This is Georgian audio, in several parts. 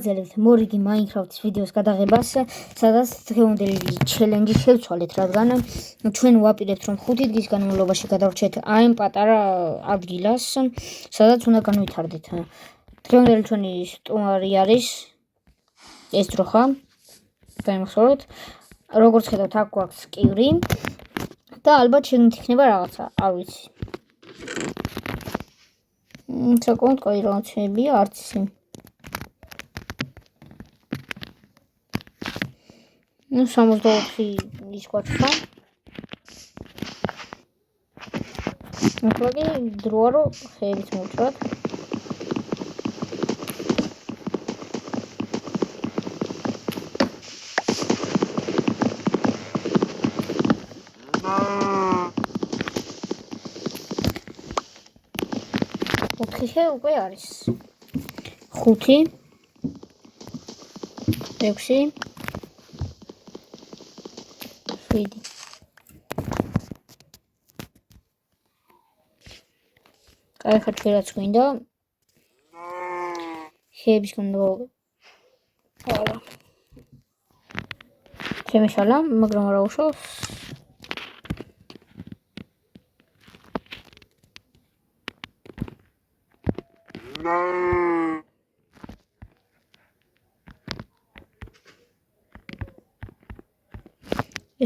ვაგრძელებთ მორიგი Minecraft-ის ვიდეოს გადაღებას, სადაც დღევანდელი ჩელენჯი შევცვალეთ, რადგან ჩვენ ვაპირებთ, რომ 5 დღის განმავლობაში გადავრჩეთ აი პატარა ადგილას, სადაც უნდა განვითარდეთ. დღევანდელი ჩვენი სტუმარი არის ეს დროხა. დაიმახსოვროთ. როგორც ხედავთ, აქ გვაქვს კივრი და ალბათ შეგნით იქნება რაღაცა, არ ვიცი. საკმაოდ კაი რაღაცებია, არც ისე. Ну, 64 ის გვაქვს. მოკლედ, დროა რომ ხეებიც მოვჭრათ. ხე უკვე არის 5 6 7 კაი ხარ რაც გვინდა ხეების გონდა არა შემეშალა მაგრამ არა უშავს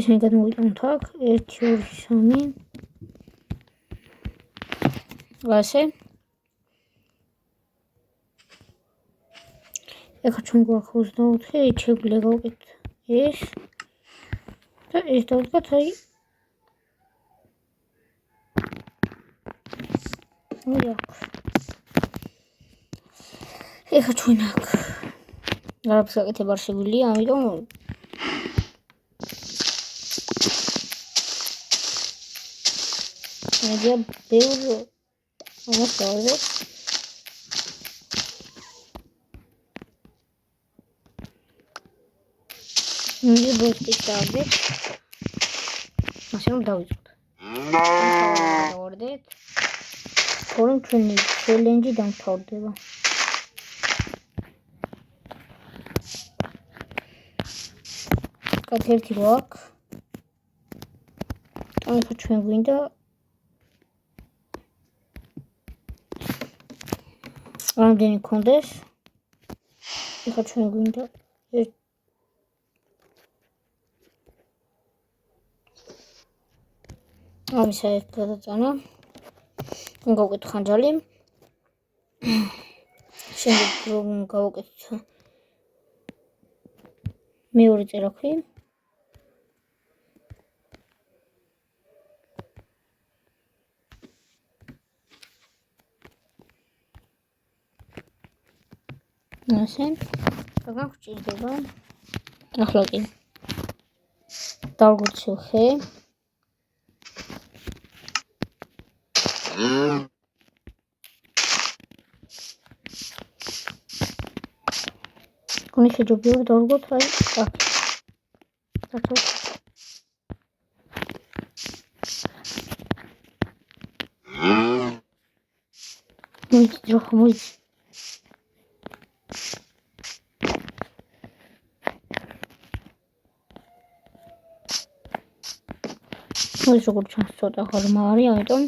ისინი გადმოვიტანოთ აქ 1 2 3 ასე ეხლა ჩვენ გვაქვს 24 შეგვიძლია გავუკეთოთ ეს და ეს დავდგათ აი ეხლა ჩვენ აქ არაფერს გაკეთებ არ შეგვიძლია ამიტომ я беру вот это не будет писать машину давит ордет форум челленджи დამთავრდება კათერთი რო აქვს აი ხო ჩვენ გვინდა რამდენი გქონდეს? ეხლა ჩვენ გვინდა ამისა ერთ გადაწანა. გავუკეთოთ ხანჯალი. შემდეგ რომ გავუკეთოთ მეორე წერაქვი. ასე რა გვჭირდება ახლა კი დავგვიჩვე ხე კონი შეჯობია დავგვოთ აი აქ მოიძ ეს როგორ ჩანს ცოტა ღრმა არის, ამიტომ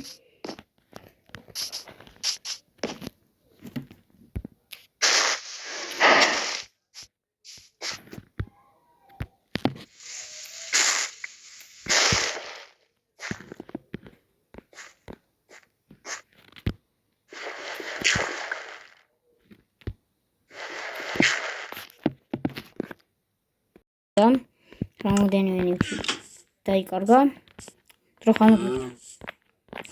რამდენიმე ნივთი დაიკარგა დროხანო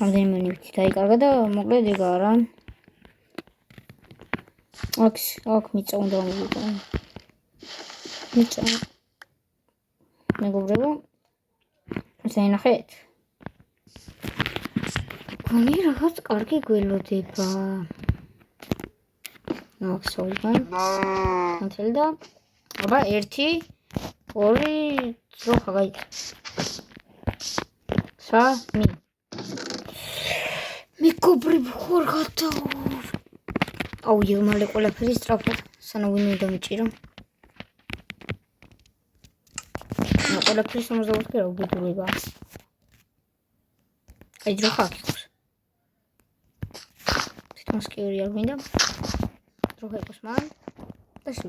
რამდენიმე ნივთი დაიკარგა და მოკლედ ეგ არა აქ მიწა უნდა მოვიტანო მიწა მეგობრებო ზაინახეთ კონი რაღაც კარგი გველოდება ნახსოვიდან ანთელდა აბა 1 2 დროხა გაიქცა სამი მეგობრებო ხარ გადაურ აუ მალე ყველაფერი სწრაფად სანამ ვინმე დამიჭირო. ყველაფრის 64 რა უბედურება. აი ძრო ხარ იქოს. თვითონ სკიური არ გვინდა. დრო ხარ მან. და შე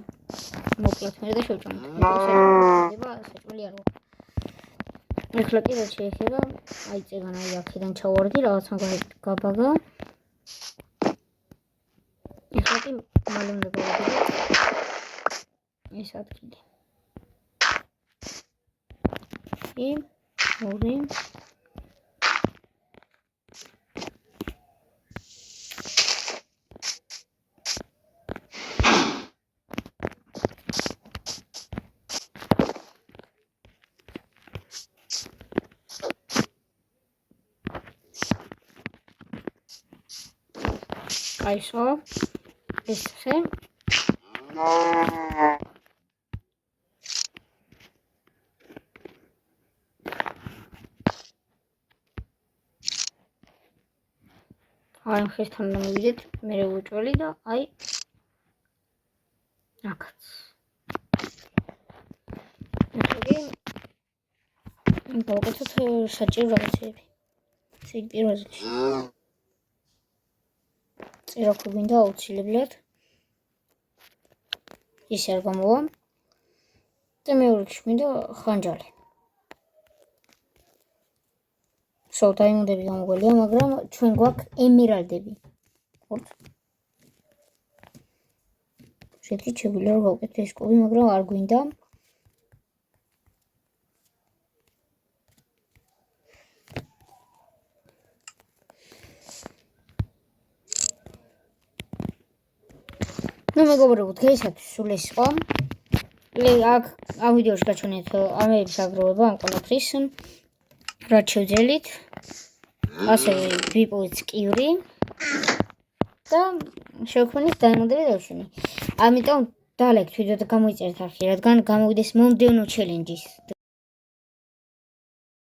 მოკლედ მე და შევჭამთ. საჭმელი არ ვარ. ეხლა კი რა შეიძლება? აი წეგან აი აქედან ჩავარდი რაღაცა გაბაგა. ეხლა კი მალე უნდა გავიდე. ეს ადგილი. ორი აიშო ესე აი ხესთან მივიდეთ მე ვუჭველი და აი აქაც ეს გავაკეთოთ საჭირო რაღაცები ესე პირველ რიგში წერაქვი გვინდა აუცილებლად ის არ გამოვა და მეორე რიგში გვინდა ხანჯალი სულ დაიმონდები გამოგველია მაგრამ ჩვენ გვაქვს ემერალდები ხოთ შეგვიძლია რომ გავუკეთოთ ეს კუბი მაგრამ არ გვინდა ну მეგობრებო დღეისათვის სულ ეს იყო აქ ამ ვიდეოში გაჩვენეთ ამერიკის აგროვება ამ ყველაფრის რაც შევძელით ასევე ვიპოვეთ სკიური და შევქმნით დაიმონდები დავშინი ამიტომ დალექთ ვიდეო და გამოიწერეთ არხი რადგან გამოვიდეს მომდევნო ჩელენჯის